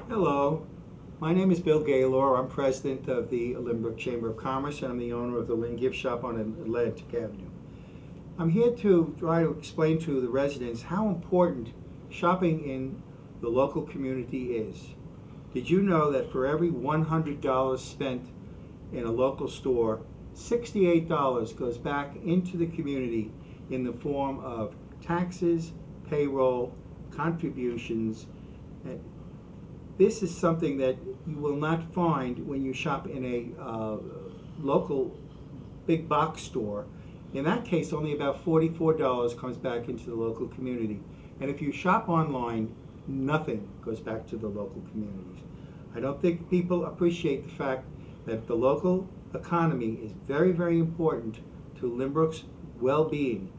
Hello, my name is Bill Gaylor. I'm president of the Lynbrook Chamber of Commerce and I'm the owner of the Lynn Gift Shop on Atlantic Avenue. I'm here to try to explain to the residents how important shopping in the local community is. Did you know that for every $100 spent in a local store, $68 goes back into the community in the form of taxes, payroll, contributions. This is something that you will not find when you shop in a local big box store. In that case, only about $44 comes back into the local community. And if you shop online, nothing goes back to the local communities. I don't think people appreciate the fact that the local economy is very, very important to Lynbrook's well-being.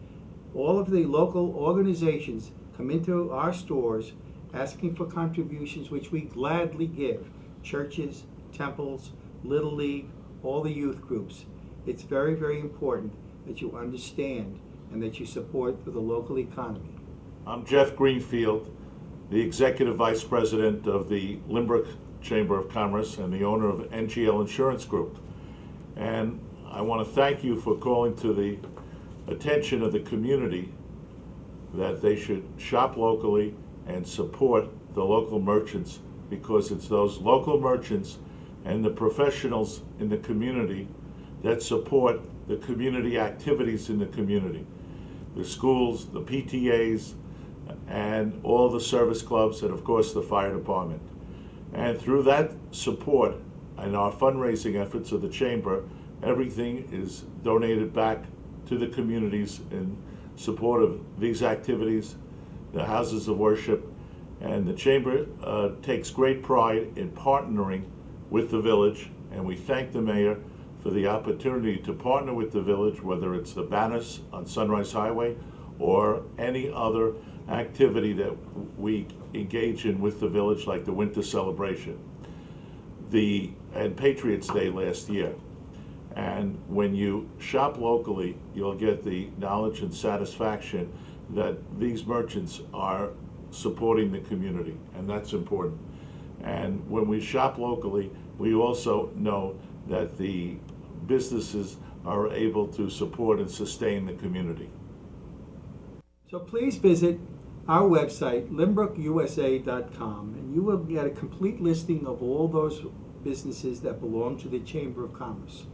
All of the local organizations come into our stores asking for contributions, which we gladly give. Churches, temples, Little League, all the youth groups. It's very, very important that you understand and that you support the local economy. I'm Jeff Greenfield, the Executive Vice President of the Lynbrook Chamber of Commerce and the owner of NGL Insurance Group. And I want to thank you for calling to the attention of the community that they should shop locally and support the local merchants, because it's those local merchants and the professionals in the community that support the community activities in the community. The schools, the PTAs, and all the service clubs, and of course the fire department. And through that support and our fundraising efforts of the Chamber, everything is donated back to the communities in support of these activities, the houses of worship, and the Chamber takes great pride in partnering with the village, and we thank the mayor for the opportunity to partner with the village, whether it's the banners on Sunrise Highway or any other activity that we engage in with the village, like the winter celebration and Patriots Day last year. And when you shop locally, you'll get the knowledge and satisfaction that these merchants are supporting the community, and that's important. And when we shop locally, we also know that the businesses are able to support and sustain the community. So please visit our website, lynbrookusa.com, and you will get a complete listing of all those businesses that belong to the Chamber of Commerce.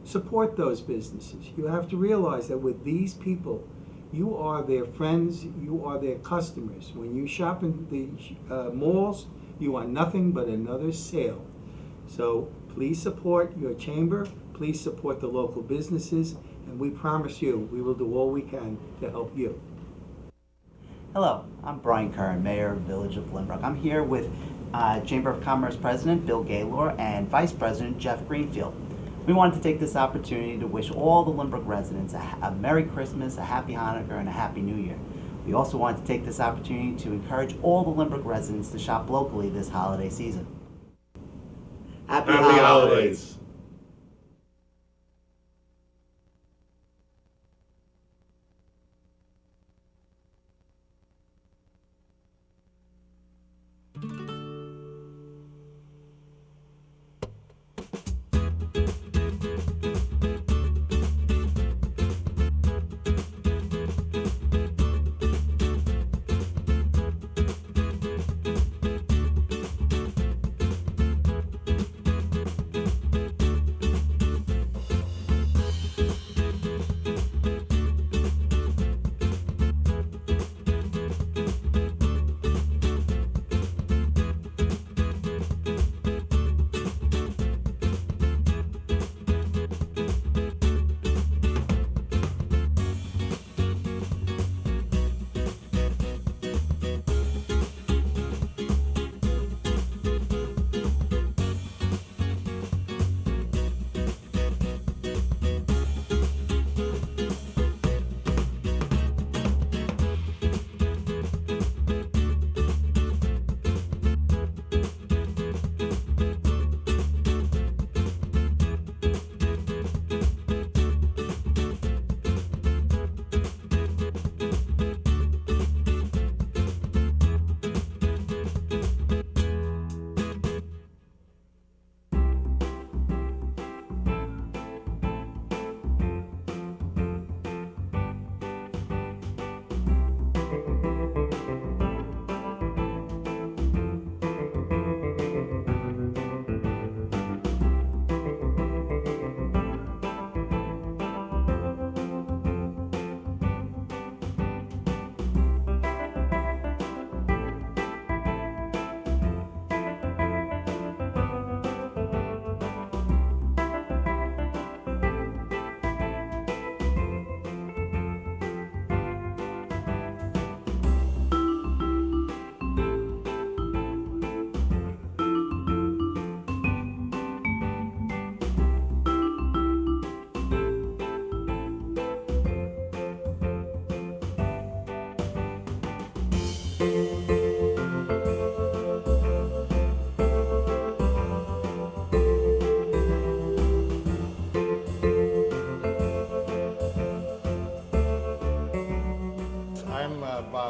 Support those businesses. You have to realize that with these people, you are their friends, you are their customers. When you shop in the malls, you are nothing but another sale. So please support your chamber, please support the local businesses, and we promise you we will do all we can to help you. Hello, I'm Brian Curran, Mayor of the Village of Lynbrook. I'm here with Chamber of Commerce President Bill Gaylor and Vice President Jeff Greenfield. We wanted to take this opportunity to wish all the Lynbrook residents a Merry Christmas, a Happy Hanukkah, and a Happy New Year. We also wanted to take this opportunity to encourage all the Lynbrook residents to shop locally this holiday season. Happy holidays.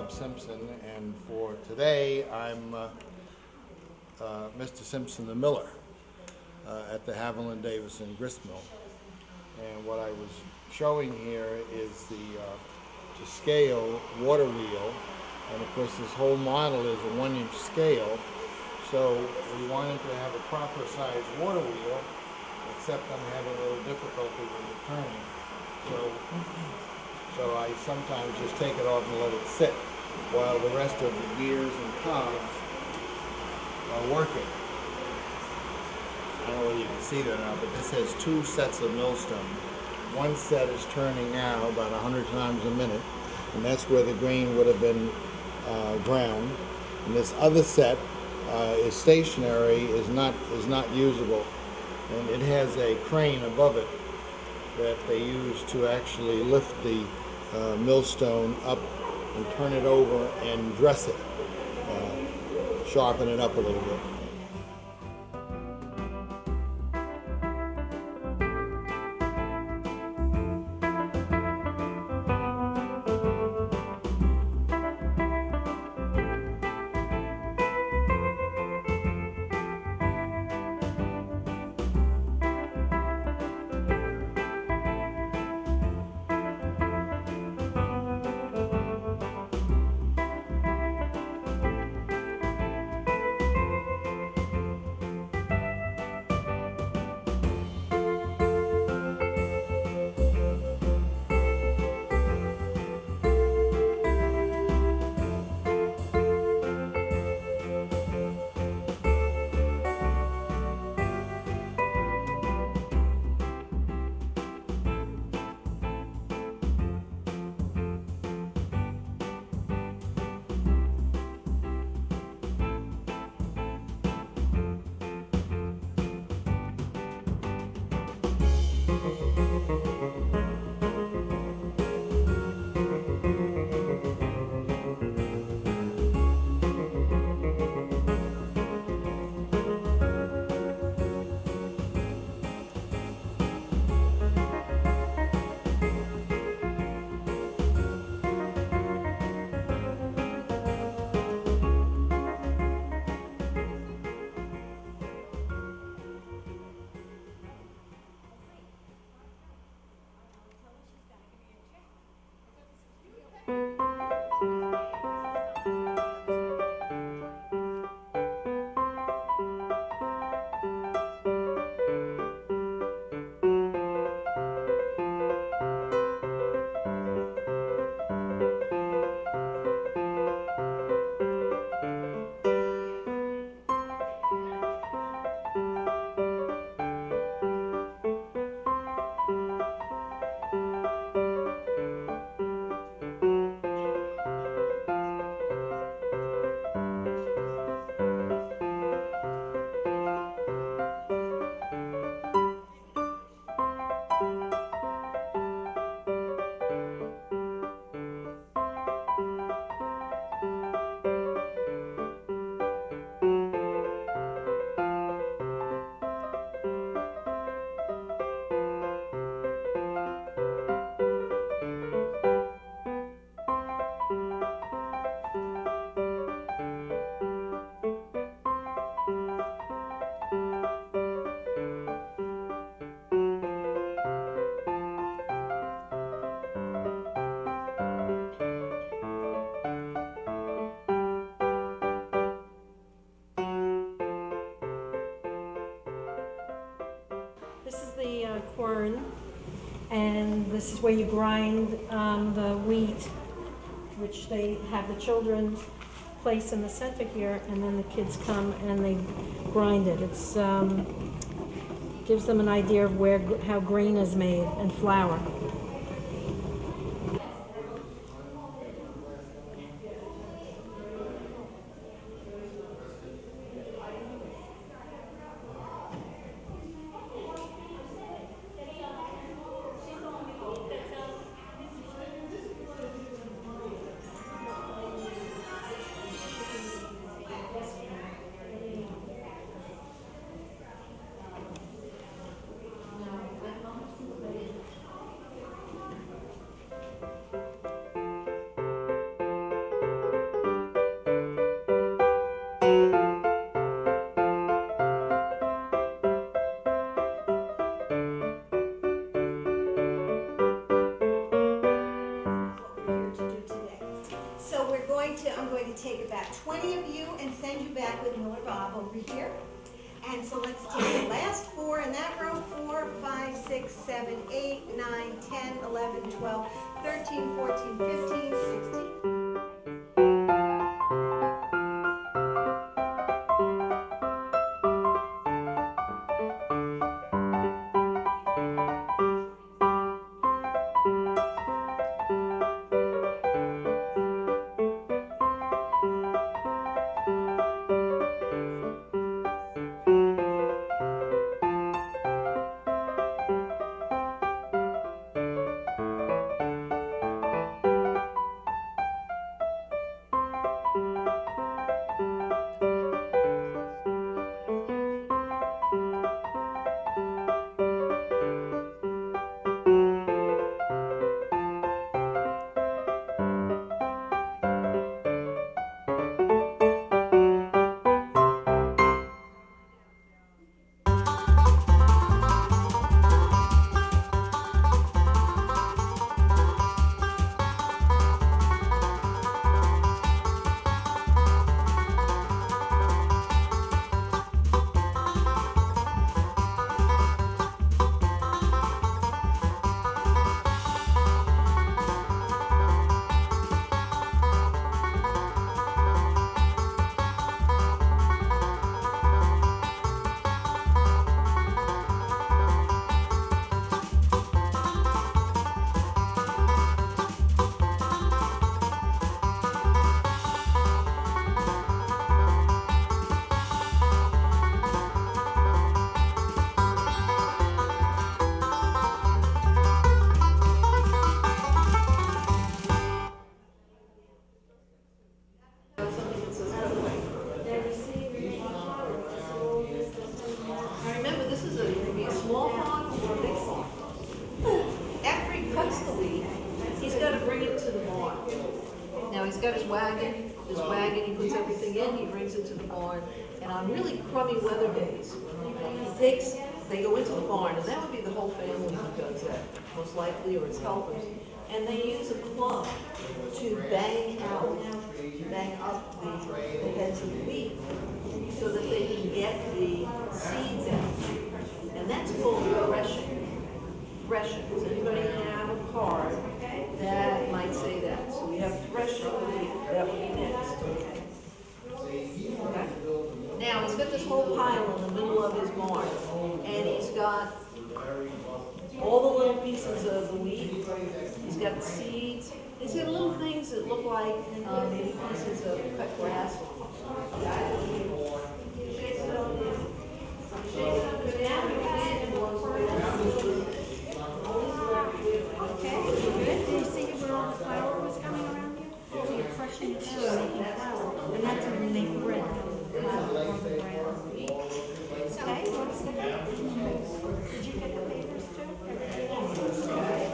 Bob Simpson, and for today I'm Mr. Simpson the miller at the Haviland Davison grist mill. And what I was showing here is the to scale water wheel, and of course this whole model is a 1-inch scale, so we wanted to have a proper size water wheel, except I'm having a little difficulty with the turning. So I sometimes just take it off and let it sit while the rest of the gears and cogs are working. I don't know whether you can see that or not, but this has 2 sets of millstone. One set is turning now about 100 times a minute, and that's where the grain would have been ground. And this other set is stationary, is not usable, and it has a crane above it that they use to actually lift the millstone up and turn it over and dress it, sharpen it up a little bit. This is the quern, and this is where you grind the wheat, which they have the children place in the center here, and then the kids come and they grind it. It's gives them an idea of how grain is made and flour. take about 20 of you and send you back with Miller Bob over here. And so let's take the last 4 in that row, 4, 5, 6, 7, 8, 9, 10, 11, 12, 13, 14, 15, 16. Now remember, this is can be a small farm or a big farm. After he cuts the wheat, he's got to bring it to the barn. Now he's got his wagon, he puts everything in, he brings it to the barn, and on really crummy weather days, they go into the barn, and that would be the whole family who does that, most likely, or his helpers. And they use a club to bang up the heads of the wheat so that they can get the seeds out. And that's called threshing. Threshing. Does anybody have a card that might say that? So we have threshing wheat. That would be next. Okay. Now he's got this whole pile in the middle of his barn, and he's got all the little pieces of the wheat. He's got the seeds. He's got little things that look like maybe pieces of cut grass. Okay, good. Did you see where all the flour was coming around you? So you're crushing it down, making flour, and that's when you make bread. Flour on the bread. Okay, what's the Did you get the papers too? Okay.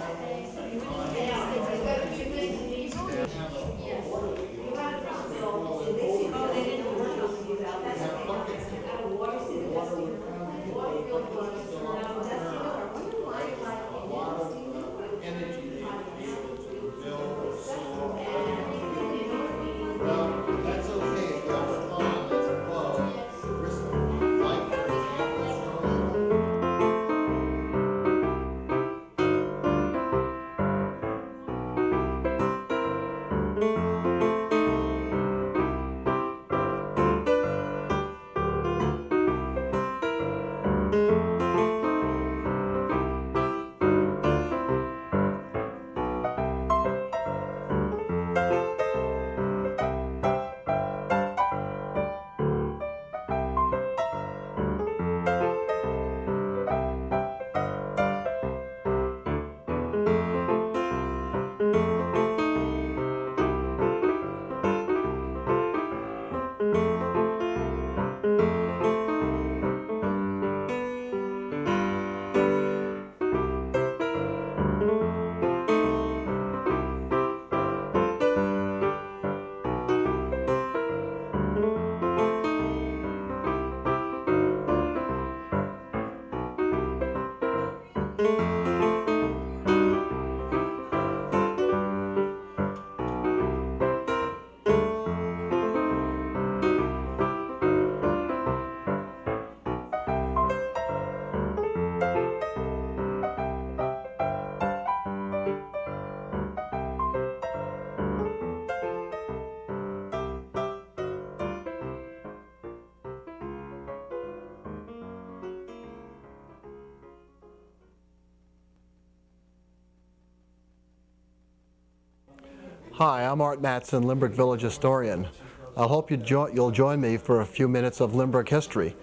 Hi, I'm Art Mattson, Limerick Village historian. I hope you'll join me for a few minutes of Limerick history.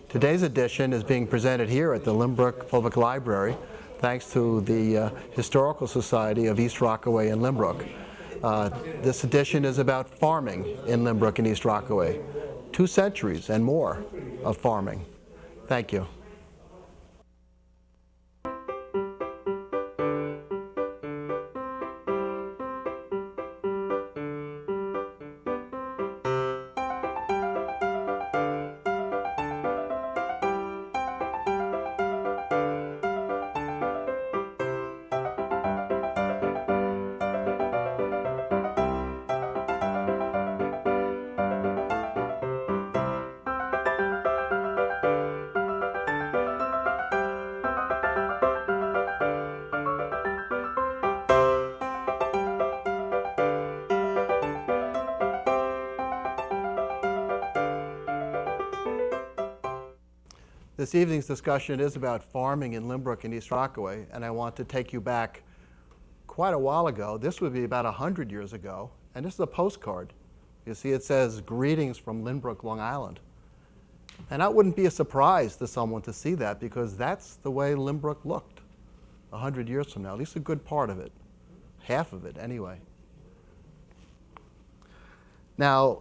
Today's edition is being presented here at the Limerick Public Library, thanks to the Historical Society of East Rockaway and Limerick. This edition is about farming in Limerick and East Rockaway. 2 centuries and more of farming. Thank you. This evening's discussion is about farming in Limerick and East Rockaway, and I want to take you back quite a while ago. This would be about 100 years ago, and this is a postcard. You see it says, "Greetings from Lynbrook, Long Island." And that wouldn't be a surprise to someone to see that, because that's the way Lynbrook looked 100 years from now, at least a good part of it, half of it anyway. Now,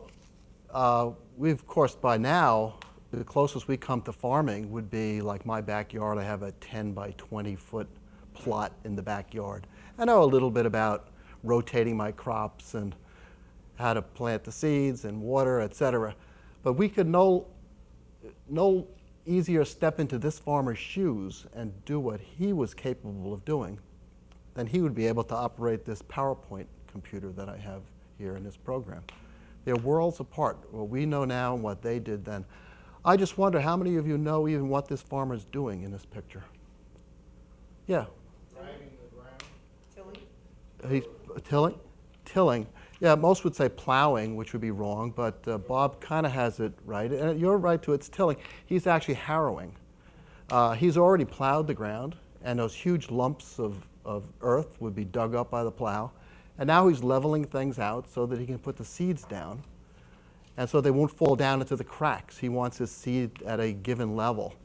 we've, of course, by now, the closest we come to farming would be like my backyard. I have a 10 by 20 foot plot in the backyard. I know a little bit about rotating my crops and how to plant the seeds and water, etc. But we could no easier step into this farmer's shoes and do what he was capable of doing than he would be able to operate this PowerPoint computer that I have here in this program. They're worlds apart, what we know now and what they did then. I just wonder how many of you know even what this farmer's doing in this picture? Yeah. Driving the ground. He's tilling? Tilling. Yeah, most would say plowing, which would be wrong, but Bob kind of has it right. And you're right too, it's tilling. He's actually harrowing. He's already plowed the ground, and those huge lumps of earth would be dug up by the plow. And now he's leveling things out so that he can put the seeds down, and so they won't fall down into the cracks. He wants his seed at a given level.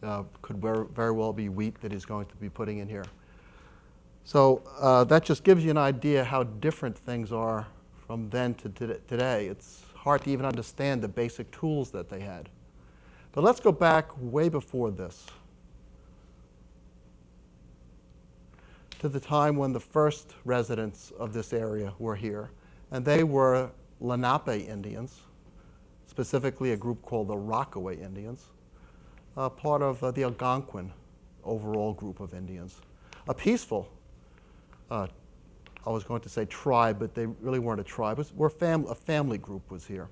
Could very well be wheat that he's going to be putting in here. So that just gives you an idea how different things are from then to today. It's hard to even understand the basic tools that they had. But let's go back way before this, to the time when the first residents of this area were here, and they were Lenape Indians, specifically a group called the Rockaway Indians, part of the Algonquin overall group of Indians. A peaceful, I was going to say tribe, but they really weren't a tribe. A family group was here.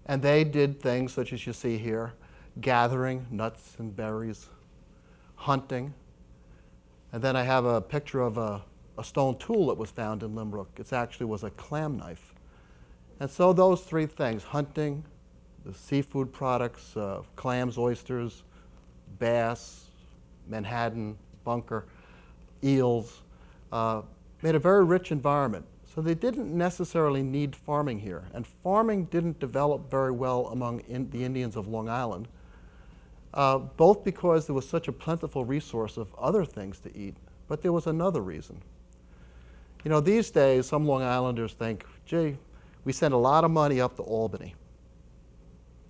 And they did things such as you see here, gathering nuts and berries, hunting. And then I have a picture of a stone tool that was found in Limerick. It actually was a clam knife. And so those 3 things, hunting, the seafood products, clams, oysters, bass, Manhattan, bunker, eels, made a very rich environment. So they didn't necessarily need farming here. And farming didn't develop very well among the Indians of Long Island, both because there was such a plentiful resource of other things to eat, but there was another reason. You know, these days, some Long Islanders think, gee, we send a lot of money up to Albany,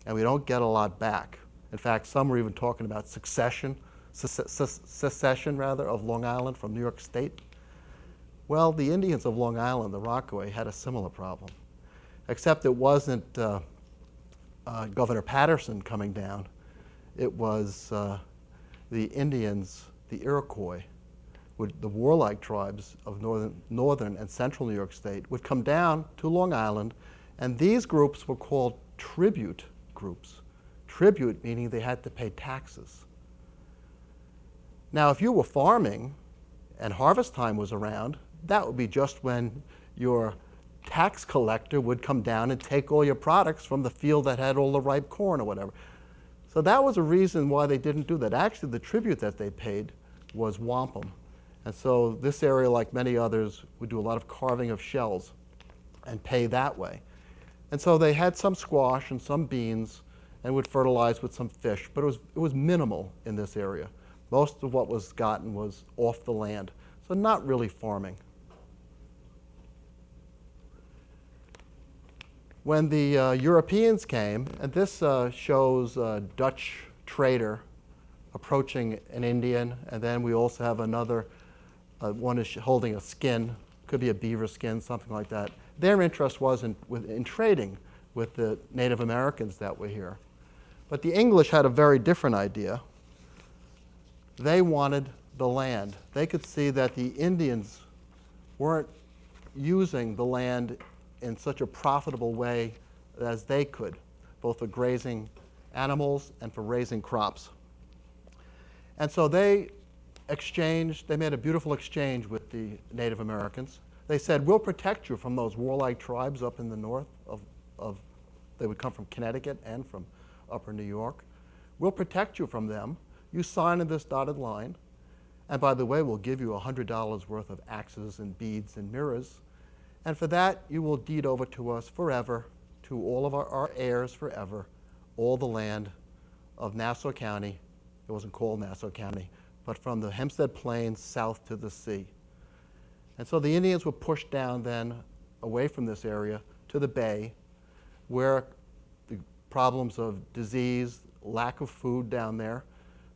and we don't get a lot back. In fact, some are even talking about secession of Long Island from New York State. Well, the Indians of Long Island, the Rockaway, had a similar problem, except it wasn't Governor Patterson coming down. It was the Indians, the Iroquois, the warlike tribes of northern and central New York State would come down to Long Island, and these groups were called tribute groups. Tribute meaning they had to pay taxes. Now, if you were farming and harvest time was around, that would be just when your tax collector would come down and take all your products from the field that had all the ripe corn or whatever. So that was a reason why they didn't do that. Actually, the tribute that they paid was wampum. And so this area, like many others, would do a lot of carving of shells and pay that way. And so they had some squash and some beans and would fertilize with some fish, but it was minimal in this area. Most of what was gotten was off the land, so not really farming. When the Europeans came, and this shows a Dutch trader approaching an Indian, and then we also have another, one is holding a skin, could be a beaver skin, something like that. Their interest was in trading with the Native Americans that were here. But the English had a very different idea. They wanted the land. They could see that the Indians weren't using the land in such a profitable way as they could, both for grazing animals and for raising crops. And so they made a beautiful exchange with the Native Americans. They said, we'll protect you from those warlike tribes up in the north they would come from Connecticut and from upper New York. We'll protect you from them. You sign in this dotted line. And by the way, we'll give you $100 worth of axes and beads and mirrors. And for that, you will deed over to us forever, to all of our heirs forever, all the land of Nassau County. It wasn't called Nassau County, but from the Hempstead Plains south to the sea. And so the Indians were pushed down then away from this area to the bay, where the problems of disease, lack of food down there.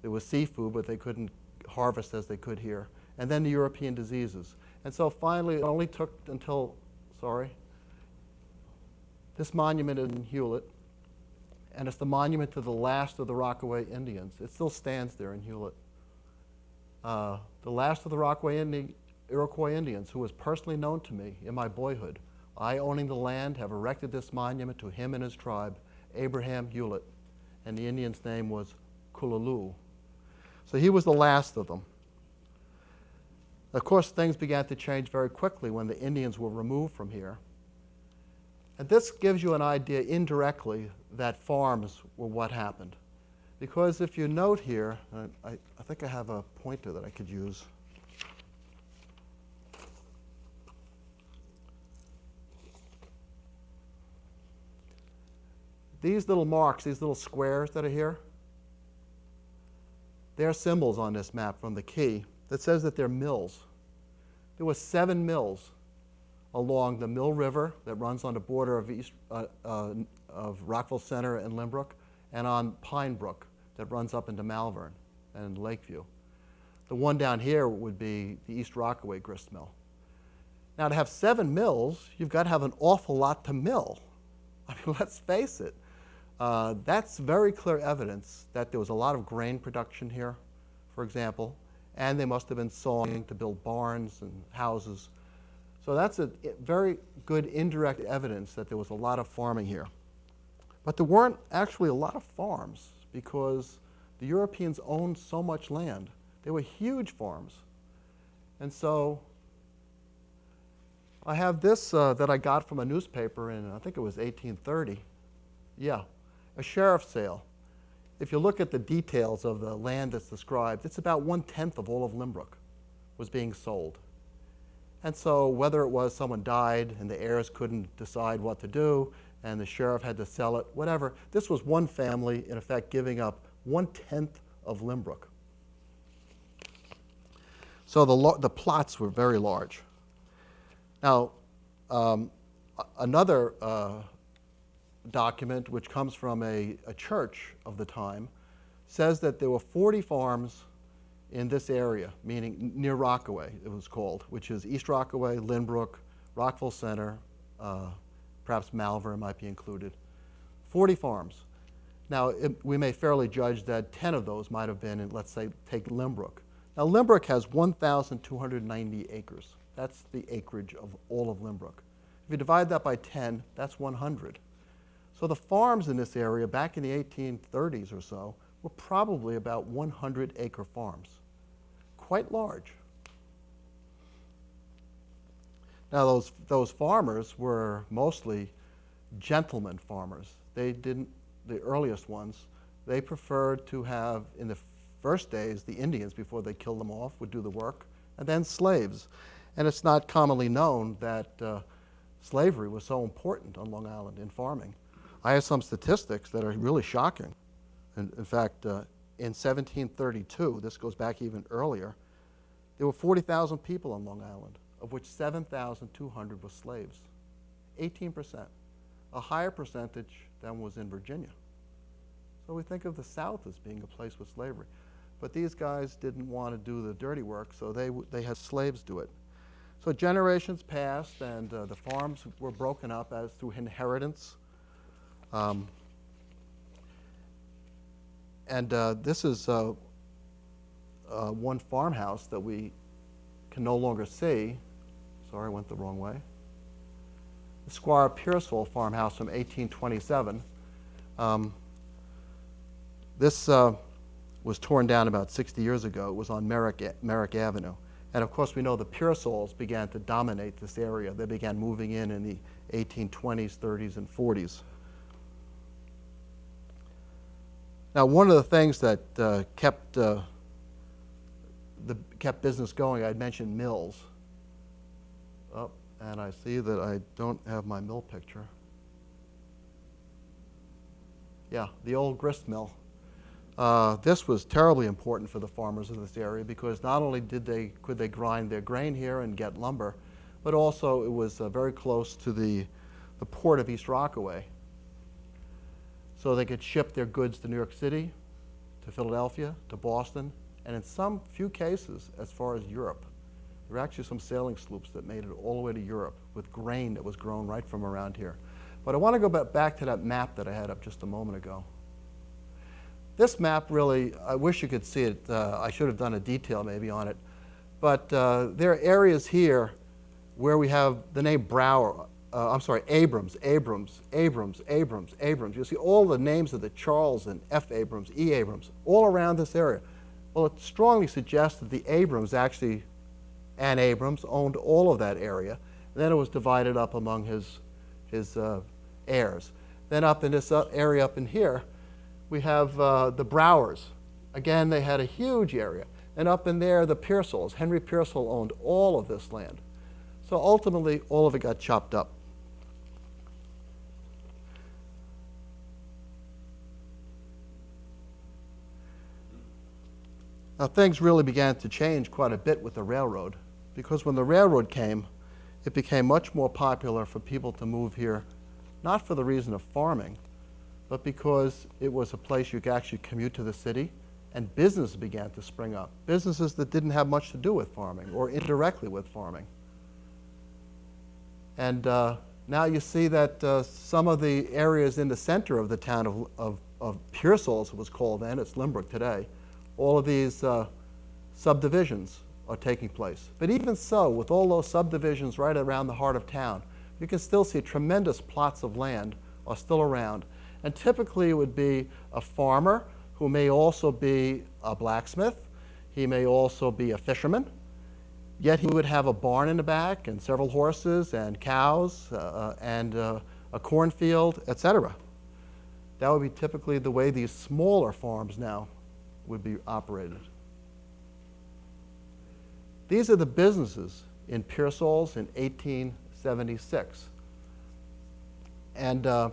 There was seafood, but they couldn't harvest as they could here. And then the European diseases. And so finally, it only took until, this monument is in Hewlett, and it's the monument to the last of the Rockaway Indians. It still stands there in Hewlett. The last of the Iroquois Indians, who was personally known to me in my boyhood. I, owning the land, have erected this monument to him and his tribe, Abraham Hewlett, and the Indian's name was Kululu. So he was the last of them. Of course, things began to change very quickly when the Indians were removed from here. And this gives you an idea indirectly that farms were what happened. Because if you note here, I think I have a pointer that I could use. These little marks, these little squares that are here, they're symbols on this map from the key that says that they're mills. There were 7 mills along the Mill River that runs on the border of Rockville Center and Limbrook, and on Pine Brook that runs up into Malvern and Lakeview. The one down here would be the East Rockaway grist mill. Now, to have 7 mills, you've got to have an awful lot to mill. I mean, let's face it. That's very clear evidence that there was a lot of grain production here, for example, and they must have been sawing to build barns and houses. So that's a very good indirect evidence that there was a lot of farming here. But there weren't actually a lot of farms because the Europeans owned so much land. They were huge farms. And so I have this that I got from a newspaper in, I think it was 1830. Yeah, a sheriff's sale. If you look at the details of the land that's described, it's about 1/10 of all of Limbrook was being sold. And so whether it was someone died and the heirs couldn't decide what to do and the sheriff had to sell it, whatever, this was one family, in effect, giving up 1/10 of Limbrook. So the plots were very large. Now, another document, which comes from a church of the time, says that there were 40 farms in this area, meaning near Rockaway, it was called, which is East Rockaway, Lynbrook, Rockville Center, perhaps Malvern might be included. 40 farms. Now, we may fairly judge that 10 of those might have been in, let's say, take Lynbrook. Now, Lynbrook has 1,290 acres. That's the acreage of all of Lynbrook. If you divide that by 10, that's 100. So the farms in this area back in the 1830s or so were probably about 100-acre farms. Quite large. Now those farmers were mostly gentleman farmers. They didn't, the earliest ones, they preferred to have, in the first days, the Indians, before they killed them off, would do the work, and then slaves. And it's not commonly known that slavery was so important on Long Island in farming. I have some statistics that are really shocking. In fact, in 1732, this goes back even earlier, there were 40,000 people on Long Island, of which 7,200 were slaves. 18%, a higher percentage than was in Virginia. So we think of the South as being a place with slavery. But these guys didn't want to do the dirty work, so they had slaves do it. So generations passed, and the farms were broken up as through inheritance. This is one farmhouse that we can no longer see. Sorry, I went the wrong way. The Squire Pearsall farmhouse from 1827. This was torn down about 60 years ago. It was on Merrick Avenue. And of course, we know the Pearsalls began to dominate this area. They began moving in the 1820s, 30s, and 40s. Now, one of the things that kept business going, I'd mentioned mills. Oh, and I see that I don't have my mill picture. Yeah, the old grist mill. This was terribly important for the farmers of this area because not only could they grind their grain here and get lumber, but also it was very close to the port of East Rockaway. So they could ship their goods to New York City, to Philadelphia, to Boston, and in some few cases, as far as Europe. There were actually some sailing sloops that made it all the way to Europe with grain that was grown right from around here. But I want to go back to that map that I had up just a moment ago. This map really, I wish you could see it. I should have done a detail maybe on it. But there are areas here where we have the name Abrams. You see all the names of the Charles and F. Abrams, E. Abrams, all around this area. Well, it strongly suggests that the Abrams actually, and Abrams, owned all of that area. And then it was divided up among his heirs. Then up in this area up in here, we have the Browers. Again, they had a huge area. And up in there, the Pearsalls. Henry Pearsall owned all of this land. So ultimately, all of it got chopped up. Now, things really began to change quite a bit with the railroad, because when the railroad came, it became much more popular for people to move here, not for the reason of farming, but because it was a place you could actually commute to the city, and business began to spring up. Businesses that didn't have much to do with farming or indirectly with farming. And now you see that some of the areas in the center of the town of Pearsall, as it was called then, it's Limbrook today, all of these subdivisions are taking place. But even so, with all those subdivisions right around the heart of town, you can still see tremendous plots of land are still around. And typically it would be a farmer who may also be a blacksmith. He may also be a fisherman. Yet he would have a barn in the back and several horses and cows and a cornfield, etc. That would be typically the way these smaller farms now would be operated. These are the businesses in Pearsall's in 1876. And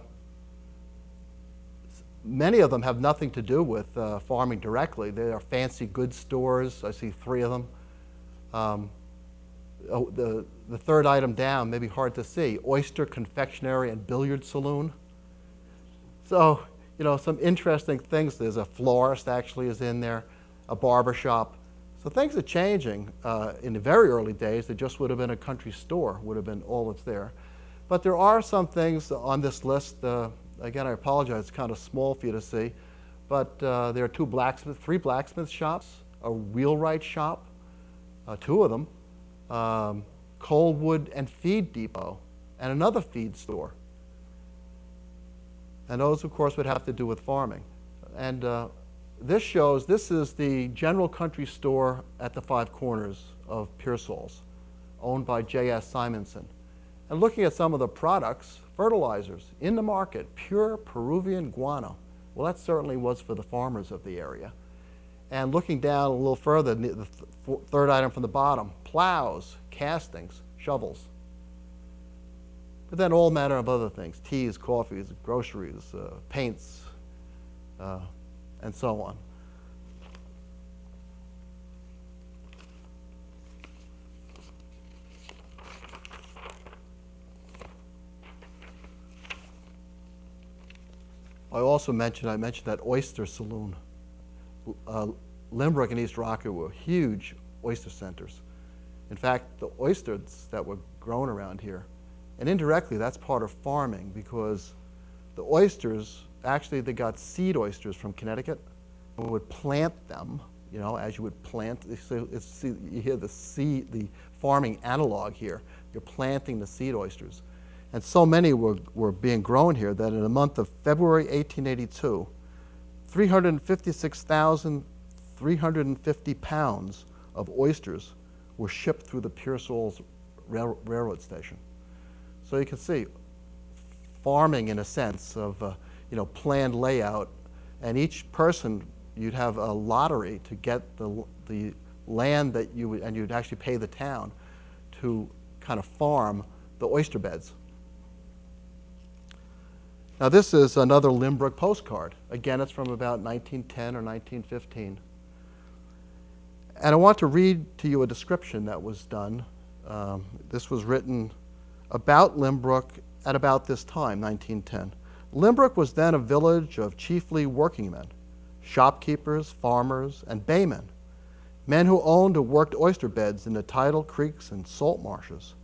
many of them have nothing to do with farming directly. They are fancy goods stores. I see 3 of them. The third item down may be hard to see. Oyster, confectionery, and billiard saloon. So, you know, some interesting things. There's a florist actually is in there, a barber shop. So things are changing. In the very early days, there just would have been a country store, would have been all that's there. But there are some things on this list. Again, I apologize, it's kind of small for you to see. But there are 3 blacksmith shops, a wheelwright shop, 2 of them, coal, wood, and feed depot, and another feed store. And those, of course, would have to do with farming. And this is the general country store at the 5 corners of Pearsall's, owned by J.S. Simonson. And looking at some of the products, fertilizers in the market, pure Peruvian guano. Well, that certainly was for the farmers of the area. And looking down a little further, the third item from the bottom, plows, castings, shovels. But then all manner of other things, teas, coffees, groceries, paints, and so on. I mentioned that oyster saloon. Lynbrook and East Rockaway were huge oyster centers. In fact, the oysters that were grown around here, and indirectly that's part of farming, because the oysters, actually they got seed oysters from Connecticut and would plant them, as you would plant. So you hear the farming analog here. You're planting the seed oysters. And so many were being grown here that in the month of February 1882, 356,350 pounds of oysters were shipped through the Pearsall's railroad station. So you can see farming in a sense of planned layout, and each person, you'd have a lottery to get the land that you'd actually pay the town to kind of farm the oyster beds. Now this is another Lynbrook postcard. Again, it's from about 1910 or 1915. And I want to read to you a description that was done. This was written about Lynbrook at about this time, 1910. Lynbrook was then a village of chiefly working men, shopkeepers, farmers, and baymen, men who owned or worked oyster beds in the tidal creeks and salt marshes.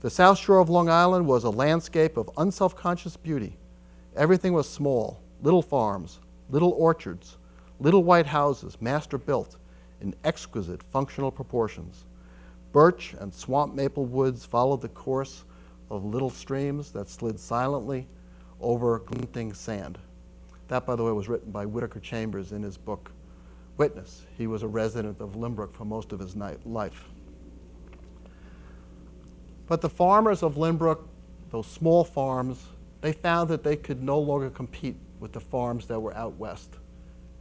The South Shore of Long Island was a landscape of unself-conscious beauty. Everything was small, little farms, little orchards, little white houses, master-built, in exquisite functional proportions. Birch and swamp maple woods followed the course of little streams that slid silently over glinting sand. That, by the way, was written by Whittaker Chambers in his book, Witness. He was a resident of Lynbrook for most of his life. But the farmers of Lynbrook, those small farms, they found that they could no longer compete with the farms that were out west,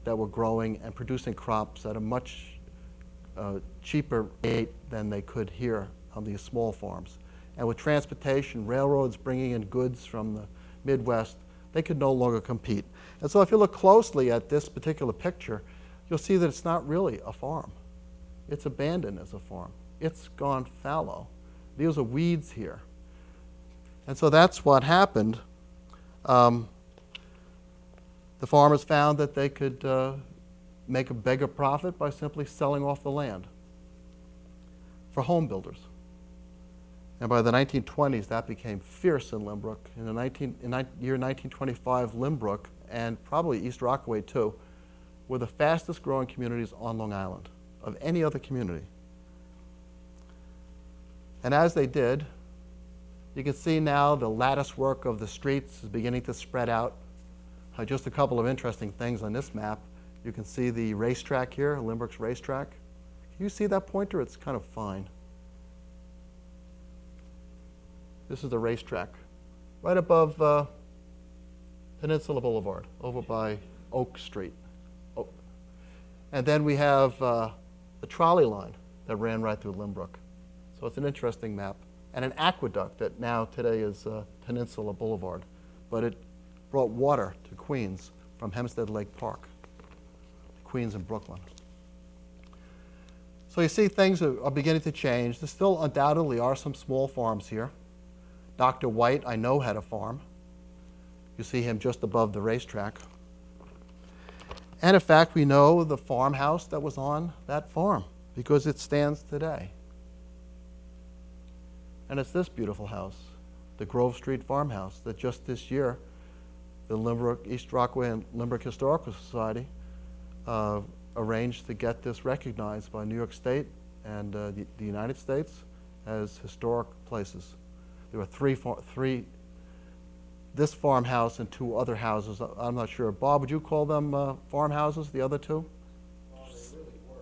that were growing and producing crops at a much cheaper rate than they could here on these small farms. And with transportation, railroads bringing in goods from the Midwest, they could no longer compete. And so if you look closely at this particular picture, you'll see that it's not really a farm. It's abandoned as a farm. It's gone fallow. These are weeds here. And so that's what happened. The farmers found that they could make a bigger profit by simply selling off the land for home builders. And by the 1920s, that became fierce in Lynbrook. In the year 1925, Lynbrook, and probably East Rockaway too, were the fastest growing communities on Long Island of any other community. And as they did, you can see now the lattice work of the streets is beginning to spread out. Just a couple of interesting things on this map. You can see the racetrack here, Lynbrook's racetrack. Can you see that pointer? It's kind of fine. This is the racetrack, right above Peninsula Boulevard, over by Oak Street. Oh. And then we have the trolley line that ran right through Lynbrook. So it's an interesting map. And an aqueduct that now today is Peninsula Boulevard. But it brought water to Queens from Hempstead Lake Park, Queens and Brooklyn. So you see things are beginning to change. There still undoubtedly are some small farms here. Dr. White, I know, had a farm. You see him just above the racetrack. And in fact, we know the farmhouse that was on that farm because it stands today. And it's this beautiful house, the Grove Street farmhouse, that just this year, the Lynbrook, East Rockaway and Lynbrook Historical Society arranged to get this recognized by New York State and the United States as historic places. There were three, this farmhouse and two other houses. I'm not sure. Bob, would you call them farmhouses, the other two? Well, they really were.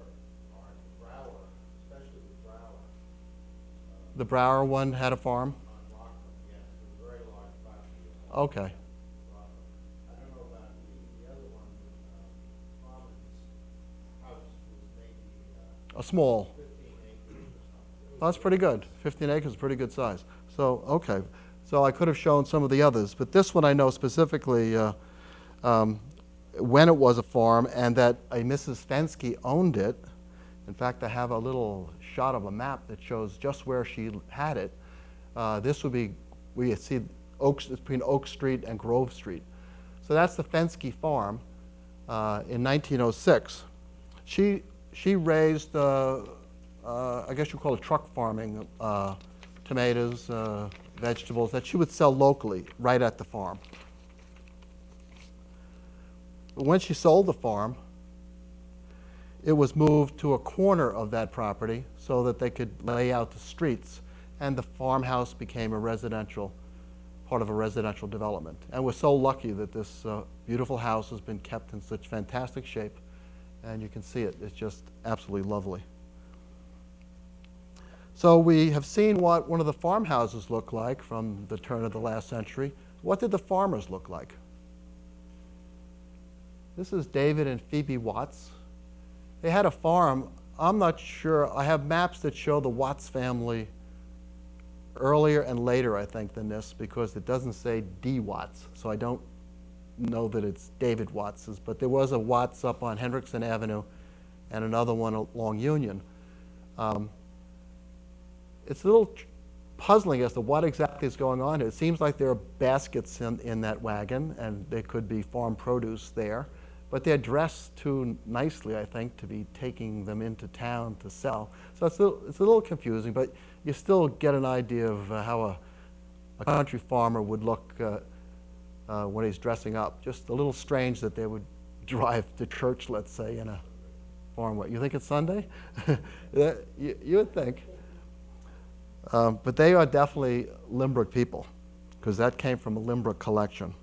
Brower, especially the Brower. The Brower one had a farm? On Rockland, yes, it was a very large property. Okay. I don't know about the other one, Providence House. A small. Oh, that's pretty good. 15 acres is pretty good size. So, okay. So I could have shown some of the others, but this one I know specifically when it was a farm and that a Mrs. Fensky owned it. In fact, I have a little shot of a map that shows just where she had it. This would be, we see Oaks, between Oak Street and Grove Street. So that's the Fensky farm in 1906. She raised, I guess you call it truck farming, tomatoes, vegetables that she would sell locally right at the farm. But when she sold the farm, it was moved to a corner of that property so that they could lay out the streets, and the farmhouse became a residential, part of a residential development. And we're so lucky that this beautiful house has been kept in such fantastic shape, and you can see it. It's just absolutely lovely. So we have seen what one of the farmhouses looked like from the turn of the last century. What did the farmers look like? This is David and Phoebe Watts. They had a farm. I'm not sure. I have maps that show the Watts family earlier and later, I think, than this, because it doesn't say D. Watts. So I don't know that it's David Watts's, but there was a Watts up on Hendrickson Avenue and another one along Union. It's a little puzzling as to what exactly is going on here. It seems like there are baskets in that wagon, and there could be farm produce there. But they're dressed too nicely, I think, to be taking them into town to sell. So it's a little confusing, but you still get an idea of how a country farmer would look when he's dressing up. Just a little strange that they would drive to church, let's say, in a farm. What, you think it's Sunday? You would think. But they are definitely Limbrick people, because that came from a Limbrick collection.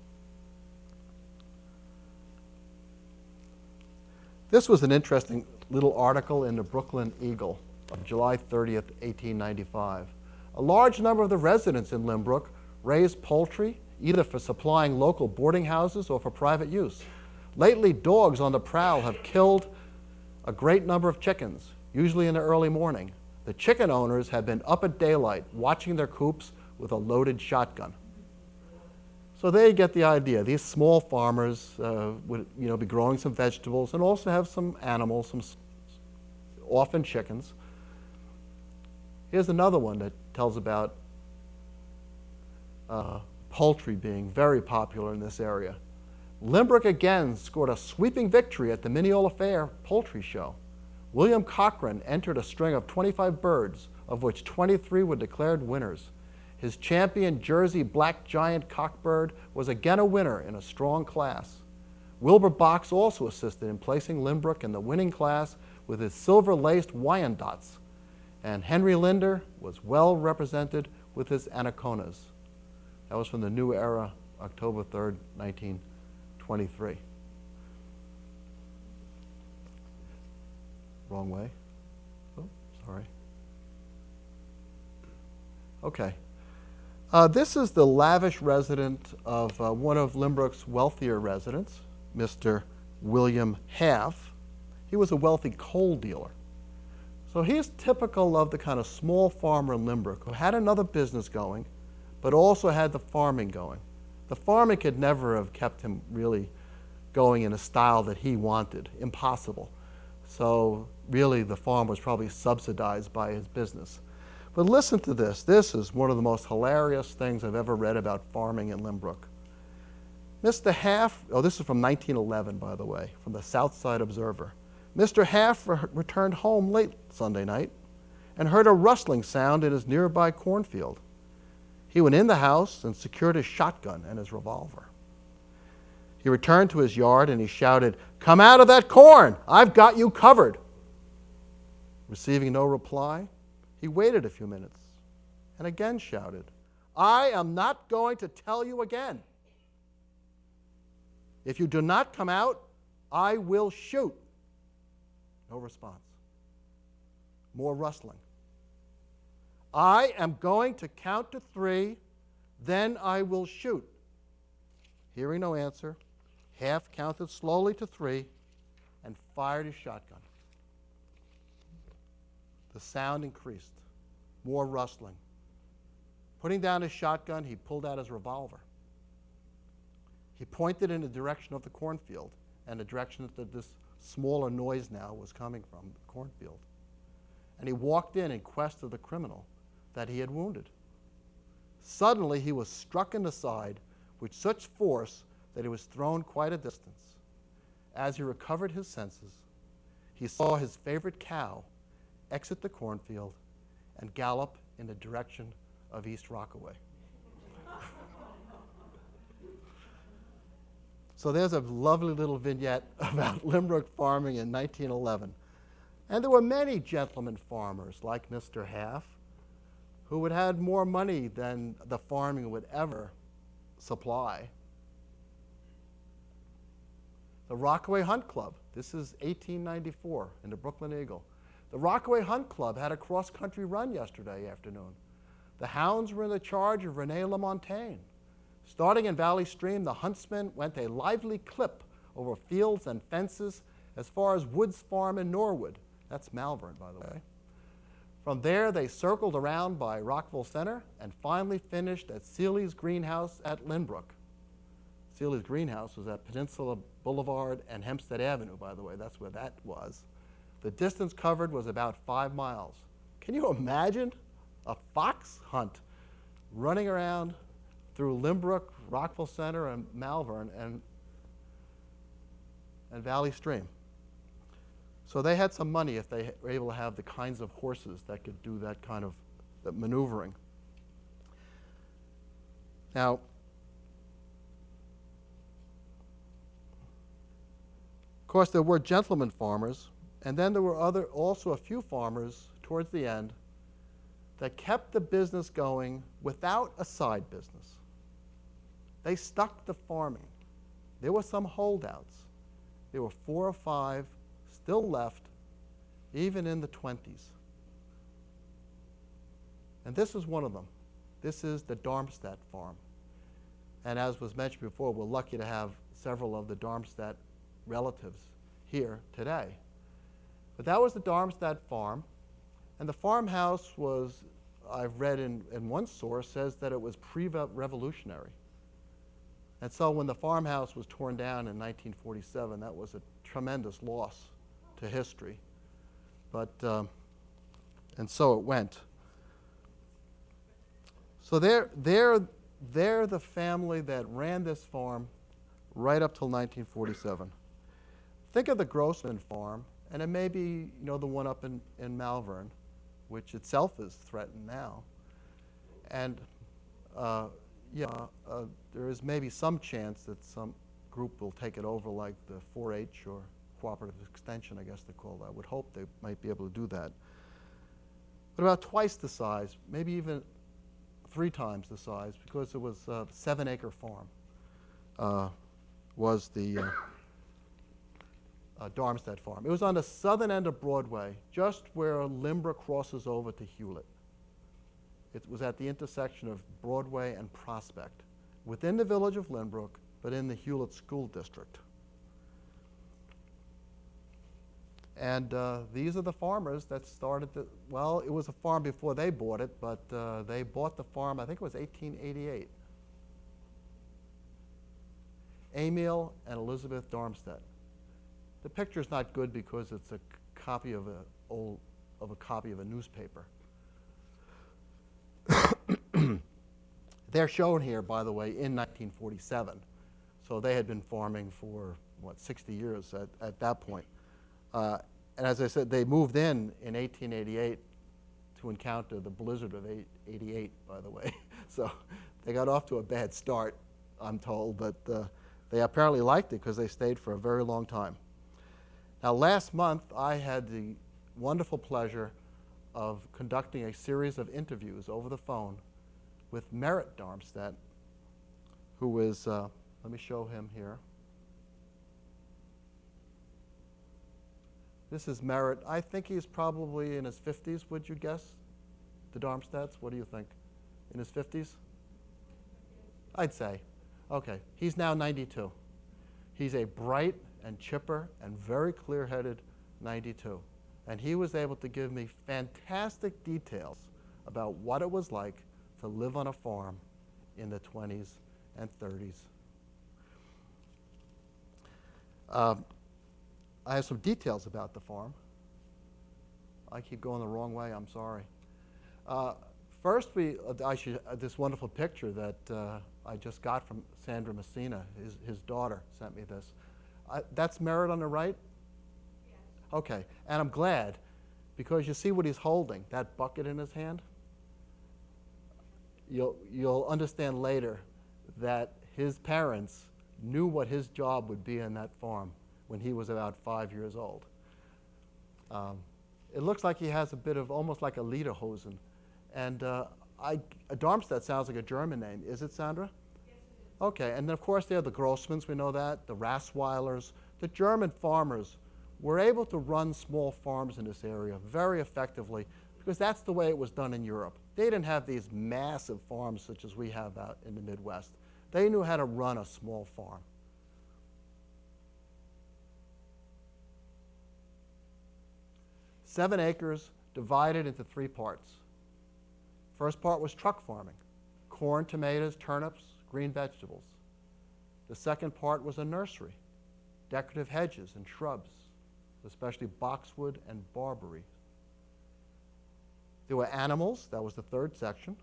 This was an interesting little article in the Brooklyn Eagle of July 30th, 1895. A large number of the residents in Limbrick raised poultry, either for supplying local boarding houses or for private use. Lately, dogs on the prowl have killed a great number of chickens, usually in the early morning. The chicken owners have been up at daylight watching their coops with a loaded shotgun. So there you get the idea. These small farmers would be growing some vegetables and also have some animals, often chickens. Here's another one that tells about poultry being very popular in this area. Limbrick again scored a sweeping victory at the Mineola Fair poultry show. William Cochran entered a string of 25 birds, of which 23 were declared winners. His champion Jersey black giant cockbird was again a winner in a strong class. Wilbur Box also assisted in placing Limbrick in the winning class with his silver-laced Wyandottes, and Henry Linder was well represented with his Anaconas. That was from the New Era, October 3rd, 1923. Wrong way. Oh, sorry. Okay. This is the lavish residence of one of Limbrick's wealthier residents, Mr. William Half. He was a wealthy coal dealer. So he's typical of the kind of small farmer in Limbrick who had another business going, but also had the farming going. The farming could never have kept him really going in a style that he wanted. Impossible. So really the farm was probably subsidized by his business. But listen to this. This is one of the most hilarious things I've ever read about farming in Limbrick. Mr. Half, this is from 1911, by the way, from the South Side Observer. Mr. Half returned home late Sunday night and heard a rustling sound in his nearby cornfield. He went in the house and secured his shotgun and his revolver. He returned to his yard and he shouted, "Come out of that corn! I've got you covered!" Receiving no reply, he waited a few minutes and again shouted, "I am not going to tell you again. If you do not come out, I will shoot." No response. More rustling. "I am going to count to 3, then I will shoot." Hearing no answer, Half counted slowly to 3 and fired his shotgun. The sound increased, more rustling. Putting down his shotgun, he pulled out his revolver. He pointed in the direction of the cornfield and the direction that this smaller noise now was coming from, the cornfield. And he walked in quest of the criminal that he had wounded. Suddenly, he was struck in the side with such force that he was thrown quite a distance. As he recovered his senses, he saw his favorite cow exit the cornfield and gallop in the direction of East Rockaway. So there's a lovely little vignette about Limbrook farming in 1911. And there were many gentlemen farmers like Mr. Half who had had more money than the farming would ever supply. The Rockaway Hunt Club, this is 1894 in the Brooklyn Eagle. The Rockaway Hunt Club had a cross-country run yesterday afternoon. The hounds were in the charge of Rene Lamontagne. Starting in Valley Stream, the huntsmen went a lively clip over fields and fences as far as Wood's Farm in Norwood. That's Malvern, by the way. From there, they circled around by Rockville Center and finally finished at Seeley's Greenhouse at Lynbrook. Seeley's Greenhouse was at Peninsula Boulevard and Hempstead Avenue, by the way. That's where that was. The distance covered was about 5 miles. Can you imagine a fox hunt running around through Lynbrook, Rockville Center, and Malvern, and Valley Stream? So they had some money if they were able to have the kinds of horses that could do that kind of maneuvering. Now, of course, there were gentlemen farmers, and then there were also a few farmers towards the end that kept the business going without a side business. They stuck to farming. There were some holdouts. There were 4 or 5 still left, even in the 20s. And this is one of them. This is the Darmstadt farm. And as was mentioned before, we're lucky to have several of the Darmstadt relatives here today. But that was the Darmstadt farm. And the farmhouse was, I've read in one source, says that it was pre-revolutionary. And so when the farmhouse was torn down in 1947, that was a tremendous loss to history. But, and so it went. So they're the family that ran this farm right up till 1947. Think of the Grossman farm, and it may be, the one up in Malvern, which itself is threatened now. And there is maybe some chance that some group will take it over, like the 4-H or Cooperative Extension, I guess they call that. I would hope they might be able to do that. But about twice the size, maybe even 3 times the size, because it was a 7-acre farm, was the Darmstadt farm. It was on the southern end of Broadway, just where Limbrook crosses over to Hewlett. It was at the intersection of Broadway and Prospect, within the village of Lynbrook, but in the Hewlett School District. And these are the farmers that started well, it was a farm before they bought it, but they bought the farm, I think it was 1888. Emil and Elizabeth Darmstadt. The picture's not good because it's a copy of a copy of a newspaper. They're shown here, by the way, in 1947. So they had been farming for, 60 years at that point. And as I said, they moved in 1888 to encounter the blizzard of 88, by the way. So they got off to a bad start, I'm told, but they apparently liked it because they stayed for a very long time. Now, last month, I had the wonderful pleasure of conducting a series of interviews over the phone with Merritt Darmstadt, who is, let me show him here. This is Merritt. I think he's probably in his 50s, would you guess? The Darmstadts, what do you think? In his 50s? I'd say. Okay, he's now 92. He's a bright and chipper and very clear-headed 92. And he was able to give me fantastic details about what it was like to live on a farm in the 20s and 30s. I have some details about the farm. I keep going the wrong way, I'm sorry. First, this wonderful picture that I just got from Sandra Messina, his daughter sent me this. That's Merritt on the right? Yes. Okay, and I'm glad, because you see what he's holding, that bucket in his hand? You'll understand later that his parents knew what his job would be in that farm when he was about 5 years old. It looks like he has a bit of almost like a lederhosen. And Darmstadt sounds like a German name. Is it, Sandra? Yes, it is. Okay, and then of course there are the Grossmans, we know that, the Rassweilers. The German farmers were able to run small farms in this area very effectively because that's the way it was done in Europe. They didn't have these massive farms such as we have out in the Midwest. They knew how to run a small farm. Seven acres divided into 3 parts. First part was truck farming, corn, tomatoes, turnips, green vegetables. The second part was a nursery, decorative hedges and shrubs, especially boxwood and barberry. There were animals, that was the third section,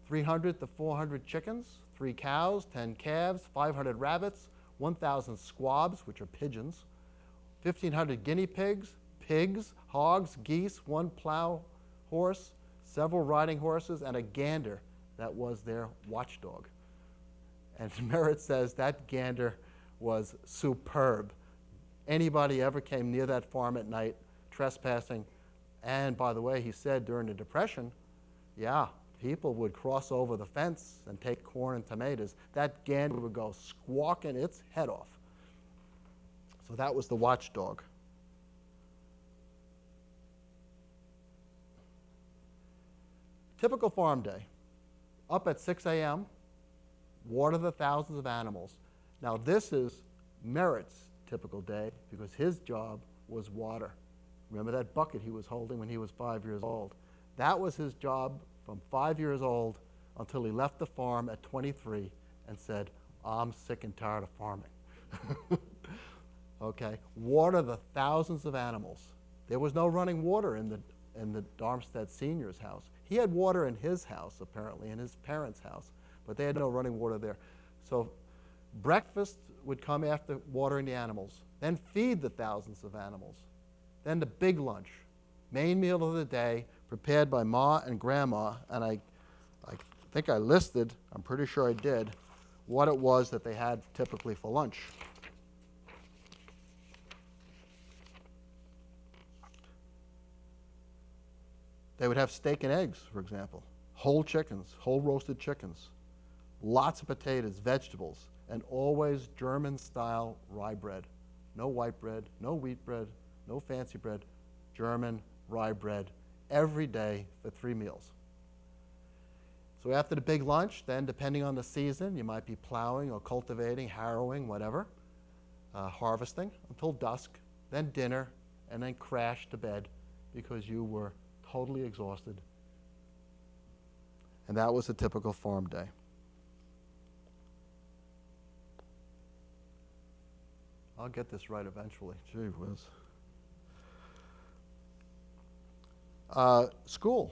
300 to 400 chickens, 3 cows, 10 calves, 500 rabbits, 1,000 squabs, which are pigeons, 1,500 guinea pigs, hogs, geese, 1 plow horse, several riding horses, and a gander that was their watchdog. And Merritt says that gander was superb. Anybody ever came near that farm at night, trespassing, and by the way, he said during the Depression, yeah, people would cross over the fence and take corn and tomatoes. That gander would go squawking its head off. So that was the watchdog. Typical farm day. Up at 6 a.m., water the thousands of animals. Now this is Merritt's typical day because his job was water. Remember that bucket he was holding when he was 5 years old? That was his job from 5 years old until he left the farm at 23 and said, I'm sick and tired of farming. Okay, water the thousands of animals. There was no running water in the Darmstadt senior's house. He had water in his house, apparently, in his parents' house, but they had no running water there. So breakfast would come after watering the animals, then feed the thousands of animals. Then the big lunch, main meal of the day, prepared by Ma and Grandma, and I think I listed, I'm pretty sure I did, what it was that they had typically for lunch. They would have steak and eggs, for example, whole chickens, whole roasted chickens, lots of potatoes, vegetables, and always German-style rye bread. No white bread, no wheat bread, no fancy bread, German rye bread, every day for 3 meals. So after the big lunch, then depending on the season, you might be plowing or cultivating, harrowing, whatever, harvesting until dusk, then dinner, and then crash to bed because you were totally exhausted. And that was a typical farm day. I'll get this right eventually. Gee whiz. School.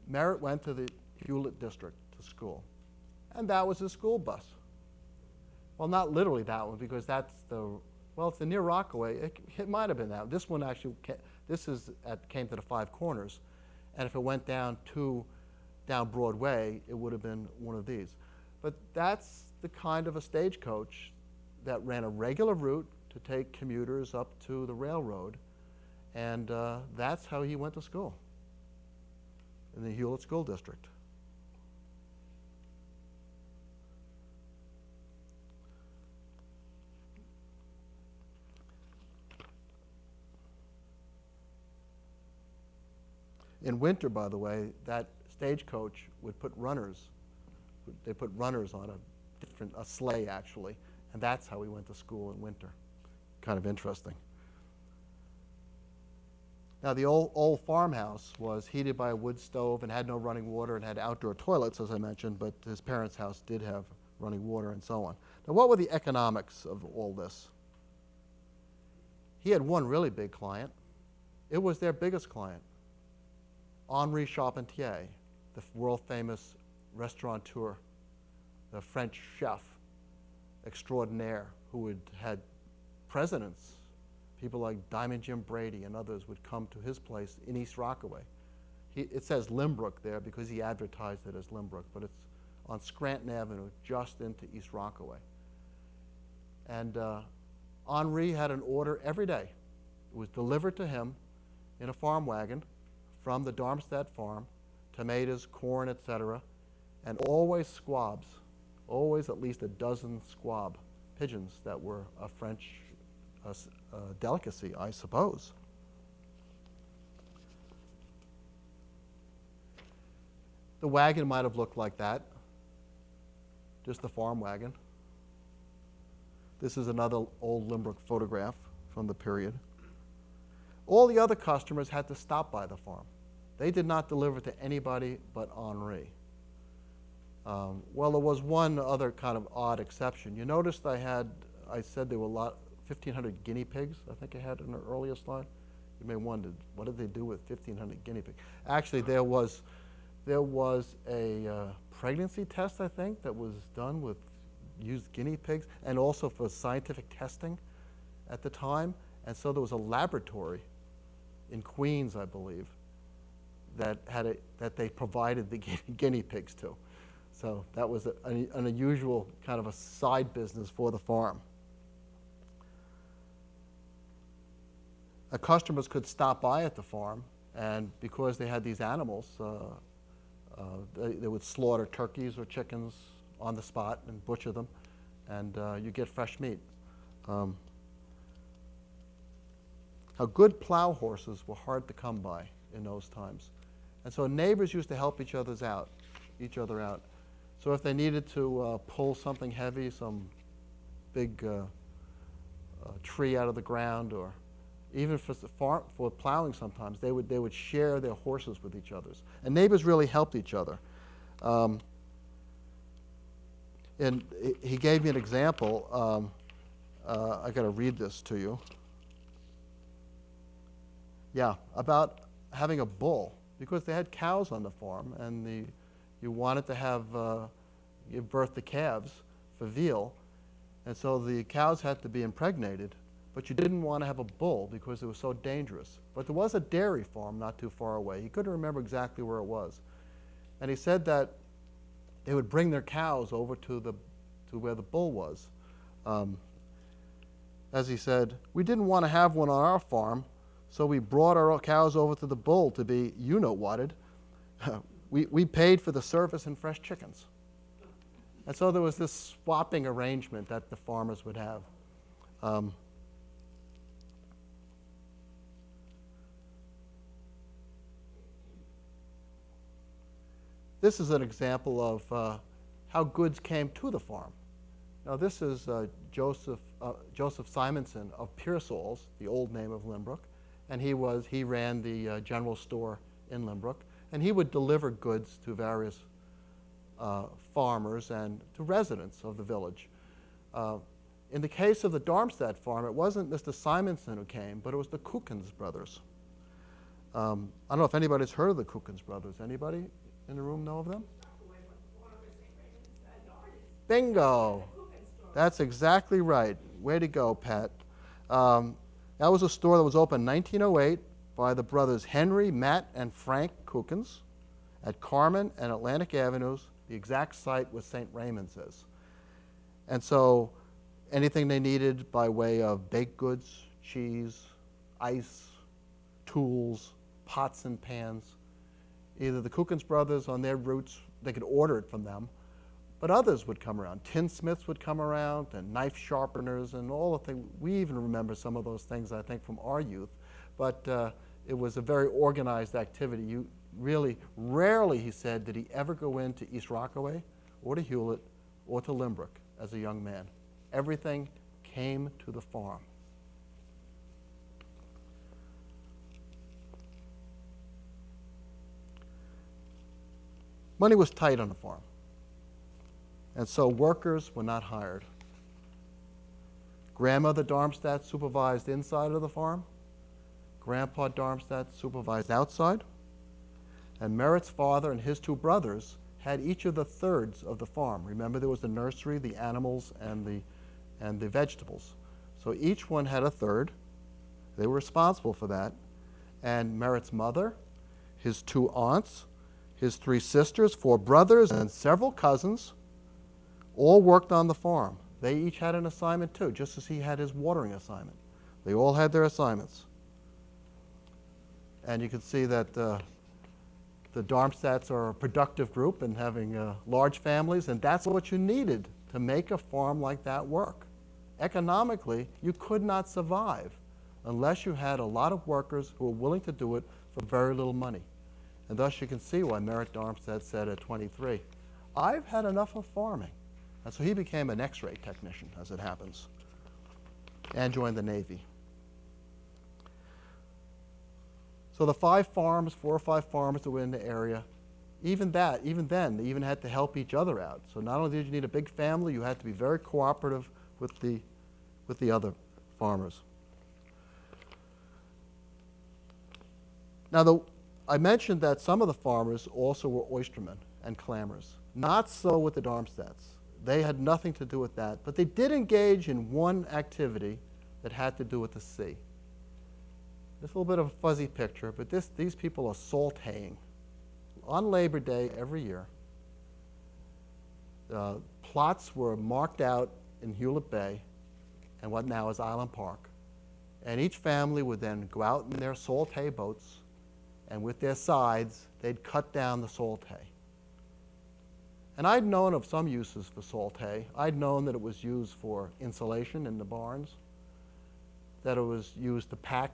Merritt went to the Hewlett district to school. And that was his school bus. Well, not literally that one, because that's it's the near Rockaway. It might have been that. This one actually, came to the 5 Corners. And if it went down Broadway, it would have been one of these. But that's the kind of a stagecoach that ran a regular route to take commuters up to the railroad. And that's how he went to school, in the Hewlett School District. In winter, by the way, that stagecoach would put runners. They put runners on a sleigh, actually, and that's how we went to school in winter. Kind of interesting. Now, the old farmhouse was heated by a wood stove and had no running water and had outdoor toilets, as I mentioned, but his parents' house did have running water and so on. Now, what were the economics of all this? He had one really big client. It was their biggest client, Henri Charpentier, the world-famous restaurateur, the French chef extraordinaire who had presidents, people like Diamond Jim Brady and others would come to his place in East Rockaway. It says Limbrook there because he advertised it as Limbrook, but it's on Scranton Avenue, just into East Rockaway. And Henri had an order every day. It was delivered to him in a farm wagon from the Darmstadt farm, tomatoes, corn, etc., and always squabs, always at least a dozen squab pigeons that were a French delicacy, I suppose. The wagon might have looked like that, just the farm wagon. This is another old Limbrook photograph from the period. All the other customers had to stop by the farm. They did not deliver to anybody but Henri. Well, there was one other kind of odd exception. You noticed I said there were 1,500 guinea pigs, I think I had in an earlier slide. You may wonder, what did they do with 1,500 guinea pigs? Actually, there was a pregnancy test, I think, that was done with used guinea pigs, and also for scientific testing at the time. And so there was a laboratory in Queens, I believe, that they provided the guinea pigs to. So that was an unusual kind of a side business for the farm. Customers could stop by at the farm, and because they had these animals, they would slaughter turkeys or chickens on the spot and butcher them, and you get fresh meat. How good plow horses were hard to come by in those times. And so neighbors used to help each other out. So if they needed to pull something heavy, some big tree out of the ground, or even for plowing sometimes, they would share their horses with each other. And neighbors really helped each other. And he gave me an example. I got to read this to you. Yeah, about having a bull, because they had cows on the farm, and you wanted to give birth to calves for veal, and so the cows had to be impregnated, but you didn't want to have a bull because it was so dangerous. But there was a dairy farm not too far away. He couldn't remember exactly where it was. And he said that they would bring their cows over to where the bull was. As he said, we didn't want to have one on our farm, so we brought our cows over to the bull to be you-know-whatted. We paid for the service and fresh chickens. And so there was this swapping arrangement that the farmers would have. This is an example of how goods came to the farm. Now this is Joseph Simonson of Pearsall's, the old name of Limbrook, and he ran the general store in Limbrook, and he would deliver goods to various farmers and to residents of the village. In the case of the Darmstadt farm, it wasn't Mr. Simonson who came, but it was the Cookins brothers. I don't know if anybody's heard of the Cookins brothers. Anybody in the room know of them? Bingo! That's exactly right. Way to go, Pat. That was a store that was opened in 1908 by the brothers Henry, Matt, and Frank Cookins at Carmen and Atlantic Avenues. The exact site was St. Raymond's is. And so anything they needed by way of baked goods, cheese, ice, tools, pots and pans, either the Cookins brothers on their routes, they could order it from them, but others would come around. Tinsmiths would come around, and knife sharpeners, and all the things. We even remember some of those things, I think, from our youth. But it was a very organized activity. You really, rarely, he said, did he ever go into East Rockaway, or to Hewlett, or to Limbrook as a young man. Everything came to the farm. money was tight on the farm. And so workers were not hired. Grandmother Darmstadt supervised inside of the farm. Grandpa Darmstadt supervised outside. And Merritt's father and his two brothers had each of the thirds of the farm. Remember, there was the nursery, the animals, and the vegetables. So each one had a third. They were responsible for that. And Merritt's mother, his two aunts, his three sisters, four brothers, and several cousins all worked on the farm. They each had an assignment too, just as he had his watering assignment. They all had their assignments. And you can see that the Darmstadts are a productive group and having large families, and that's what you needed to make a farm like that work. Economically, you could not survive unless you had a lot of workers who were willing to do it for very little money. And thus you can see why Merritt Darmstadt said at 23, I've had enough of farming. And so he became an X-ray technician, as it happens, and joined the Navy. So the 4 or 5 farms that were in the area, even then, they even had to help each other out. So not only did you need a big family, you had to be very cooperative with the other farmers. Now, I mentioned that some of the farmers also were oystermen and clammers. Not so with the Darmstadts. They had nothing to do with that, but they did engage in one activity that had to do with the sea. This is a little bit of a fuzzy picture, but these people are salt haying. On Labor Day every year, plots were marked out in Hewlett Bay and what now is Island Park. And each family would then go out in their salt hay boats, and with their sides, they'd cut down the salt hay. And I'd known of some uses for salt hay. I'd known that it was used for insulation in the barns, that it was used to pack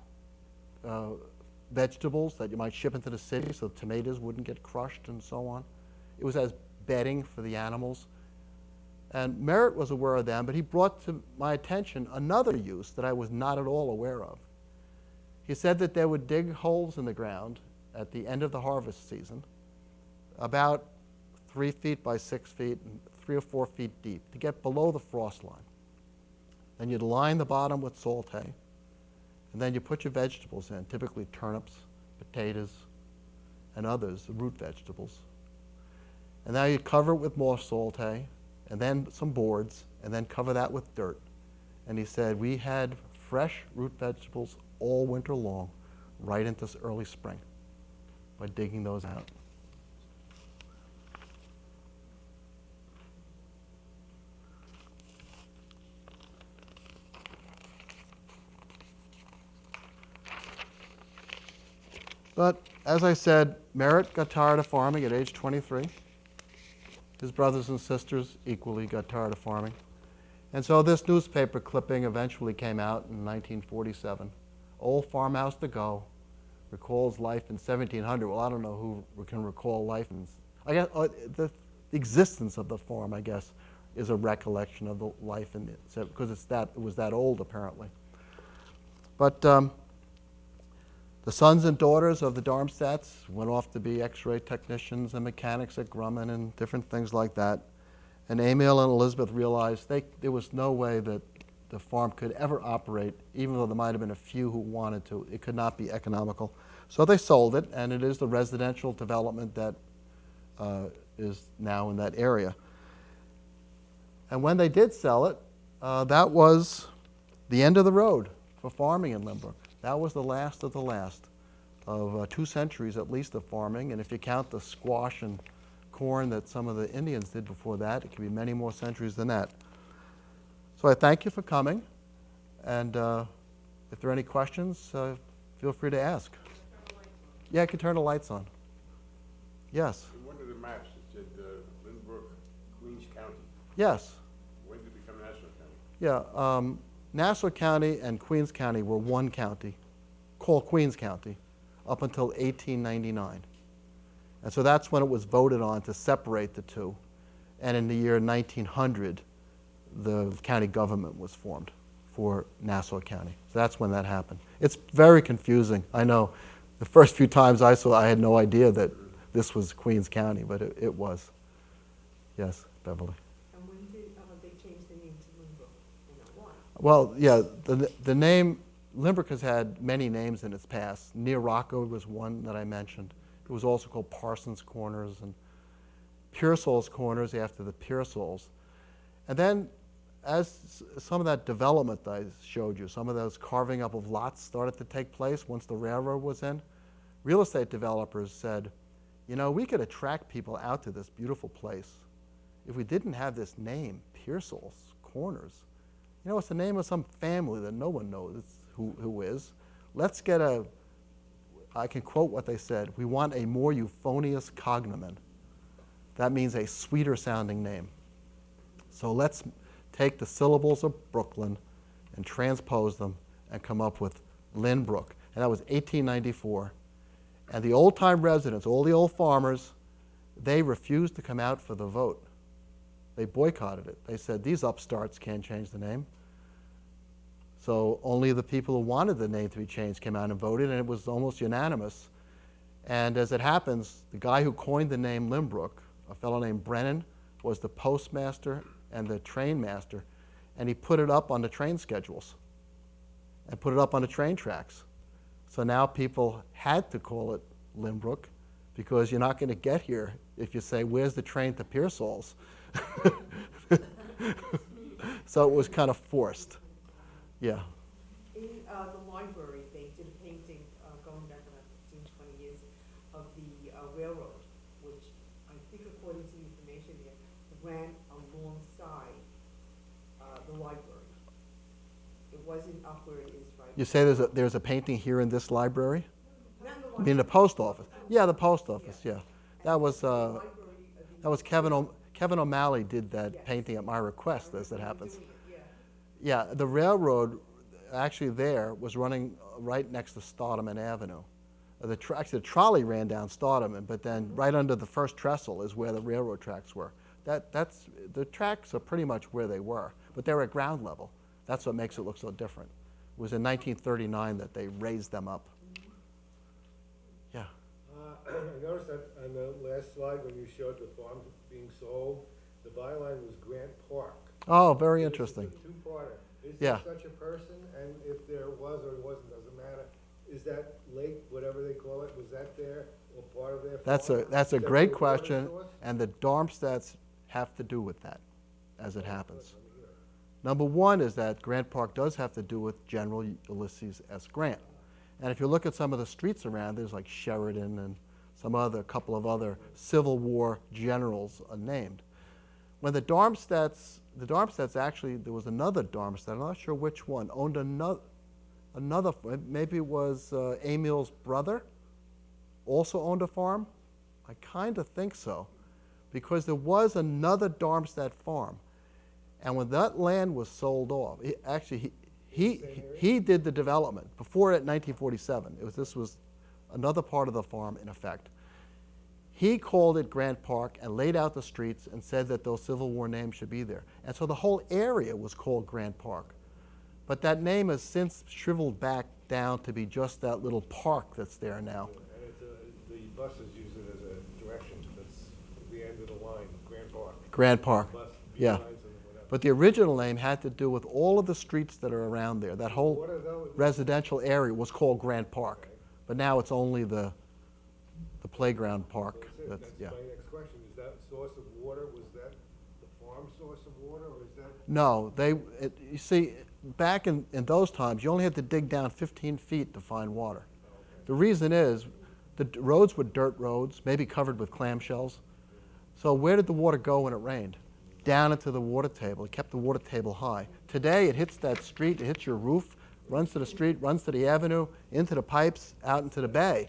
vegetables that you might ship into the city so the tomatoes wouldn't get crushed and so on. It was as bedding for the animals. And Merritt was aware of them, but he brought to my attention another use that I was not at all aware of. He said that they would dig holes in the ground at the end of the harvest season, about 3 feet by 6 feet and 3 or 4 feet deep to get below the frost line. Then you'd line the bottom with salt hay, and then you put your vegetables in, typically turnips, potatoes, and others, the root vegetables. And now you cover it with more salt hay, and then some boards, and then cover that with dirt. And he said, we had fresh root vegetables all winter long, right into early spring, by digging those out. But as I said, Merritt got tired of farming at age 23. His brothers and sisters equally got tired of farming. And so this newspaper clipping eventually came out in 1947. Old Farmhouse to Go recalls life in 1700. Well, I don't know who can recall life in, I guess the existence of the farm, I guess, is a recollection of the life in it, because it was that old apparently. But the sons and daughters of the Darmstadts went off to be X-ray technicians and mechanics at Grumman and different things like that. And Emil and Elizabeth realized there was no way that the farm could ever operate, even though there might have been a few who wanted to. It could not be economical. So they sold it, and it is the residential development that is now in that area. And when they did sell it, that was the end of the road for farming in Lynbrook. That was the last of 2 centuries at least of farming, and if you count the squash and corn that some of the Indians did before that, it could be many more centuries than that. So I thank you for coming, and if there are any questions, feel free to ask. Yeah, I can turn the lights on. Yes. In one of the maps, it said Lynbrook, Queens County. Yes. When did it become Nassau County? Yeah. Nassau County and Queens County were one county, called Queens County, up until 1899. And so that's when it was voted on to separate the two. And in the year 1900, the county government was formed for Nassau County. So that's when that happened. It's very confusing. I know the first few times I saw it, I had no idea that this was Queens County, but it was. Yes, Beverly. And when did they change the name to Lynbrook? And why? Well, yeah, the name, Lynbrook has had many names in its past. Near Rocco was one that I mentioned. It was also called Parsons Corners and Pearsall's Corners after the Pearsalls. And then as some of that development I showed you, some of those carving up of lots started to take place once the railroad was in, real estate developers said, you know, we could attract people out to this beautiful place if we didn't have this name, Pearsall's Corners. You know, it's the name of some family that no one knows who is. Let's get I can quote what they said, we want a more euphonious cognomen. That means a sweeter sounding name. So let's take the syllables of Brooklyn and transpose them and come up with Lynbrook. And that was 1894. And the old-time residents, all the old farmers, they refused to come out for the vote. They boycotted it. They said, these upstarts can't change the name. So only the people who wanted the name to be changed came out and voted, and it was almost unanimous. And as it happens, the guy who coined the name Lynbrook, a fellow named Brennan, was the postmaster and the train master, and he put it up on the train schedules and put it up on the train tracks. So now people had to call it Lynbrook because you're not going to get here if you say, where's the train to Pearsall's? So it was kind of forced. Yeah. In the library, they did a painting going back about 15, 20 years of the railroad, which I think, according to the information here, ran alongside the library. It wasn't up where it is right You say there's a painting here in this library? now. Not in the You library. mean the post office? Yeah, the post office, yeah. That was Kevin O'Malley did that painting at my request, as it happens. Yeah, the railroad actually there was running right next to Staudeman Avenue. Actually, the trolley ran down Staudeman, but then right under the first trestle is where the railroad tracks were. The tracks are pretty much where they were, but they're at ground level. That's what makes it look so different. It was in 1939 that they raised them up. Yeah. I noticed that on the last slide when you showed the farm being sold, the byline was Grant Park. Oh, very This is interesting. a two-parter. Is Yeah. there such a person? And if there was or wasn't, doesn't matter. Is that lake, whatever they call it, was that there or part of their farm? That's a Is that great their water question, source? and the Darmstadts have to do with that, as it happens. Number one is that Grant Park does have to do with General Ulysses S. Grant. And if you look at some of the streets around, there's like Sheridan and a couple of other Civil War generals are named. When the Darmstadts actually, there was another Darmstadt, I'm not sure which one, owned another, maybe it was Emil's brother, also owned a farm? I kind of think so, because there was another Darmstadt farm. And when that land was sold off, he did the development. Before it, 1947, this was another part of the farm in effect. He called it Grant Park and laid out the streets and said that those Civil War names should be there. And so the whole area was called Grant Park. But that name has since shriveled back down to be just that little park that's there now. And it's the buses use it as a direction. That's the end of the line, Grant Park. Grant Park, Bus, yeah. lines and whatever. But the original name had to do with all of the streets that are around there. That whole What are those? residential area was called Grant Park. But now it's only the playground park. That's Yeah. my next question. Is that source of water, was that the farm source of water, or is that? No, you see, back in those times, you only had to dig down 15 feet to find water. The reason is the roads were dirt roads, maybe covered with clamshells. So where did the water go when it rained? Down into the water table. It kept the water table high. Today, it hits that street, it hits your roof, runs to the street, runs to the avenue, into the pipes, out into the bay.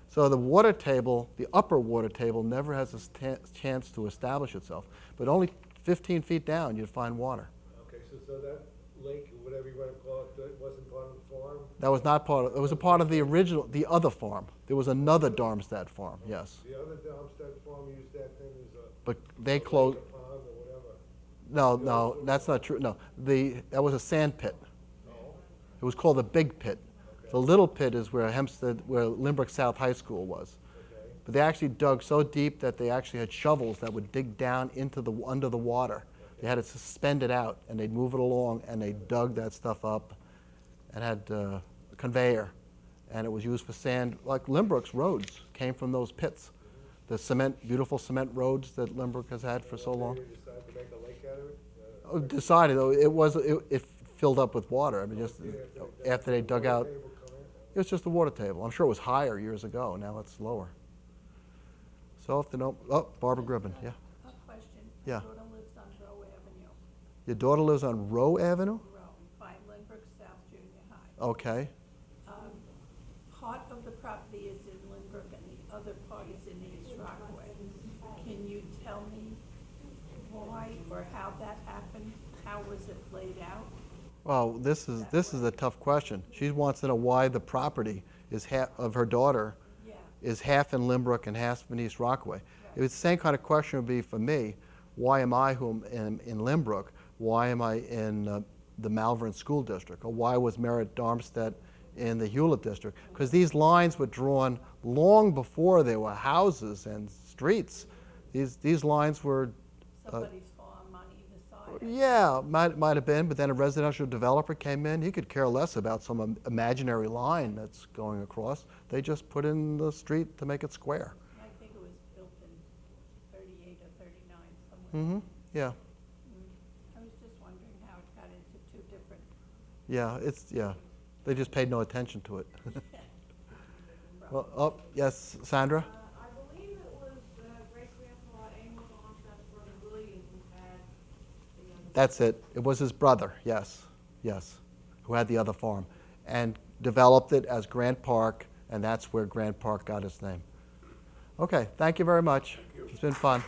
So the water table, the upper water table, never has a chance to establish itself. But only 15 feet down, you'd find water. Okay, so that lake, or whatever you want to call it, that wasn't part of the farm? That was not part of, it was a part of the original, the other farm. There was another Darmstadt farm, yes. The other Darmstadt farm used that thing as a But they closed, lake, a pond, or whatever? no, that's not true, no. That was a sand pit. No? It was called the Big Pit. The Little Pit is where Lynbrook South High School was. Okay. But they actually dug so deep that they actually had shovels that would dig down into the under the water. They had to suspend it out, and they'd move it along, and they dug that stuff up, and had a conveyor, and it was used for sand. Like Limbrook's roads came from those pits, the beautiful cement roads that Limbrook has had for so long. They decided to make a lake out of it? Decided though it filled up with water. I mean, just after they dug out, Table come in? it was just a water table. I'm sure it was higher years ago. Now it's lower. So if they don't, Barbara Gribben, yeah. A question. Yeah. My daughter lives on Row Avenue. Your daughter lives on Row Avenue? Row, by Lindbrook South Junior High. Okay. Part of the property is in Lindbrook and the other part is in East Rockaway. Can you tell me why or how that happened? How was it laid out? Well, this is a tough question. She wants to know why the property is of her daughter Yeah. is half in Limbrook and half in East Rockaway. It was the same kind of question would be for me. Why am I who am in Limbrook? Why am I in the Malvern School District? Or why was Merritt Darmstadt in the Hewlett District? Because these lines were drawn long before there were houses and streets. These lines were Somebody's farm on either side. yeah, might have been, but then a residential developer came in. He could care less about some imaginary line that's going across. They just put in the street to make it square. I think it was built in 38 or 39 somewhere. Yeah, I was just wondering how it got into two different. yeah. They just paid no attention to it. Well, yes, Sandra? I believe it was great-grandpa Amos Armstead's brother William who had the That's it. It was his brother, yes, who had the other farm, and developed it as Grant Park, and that's where Grant Park got its name. Okay, thank you very much. It's been fun.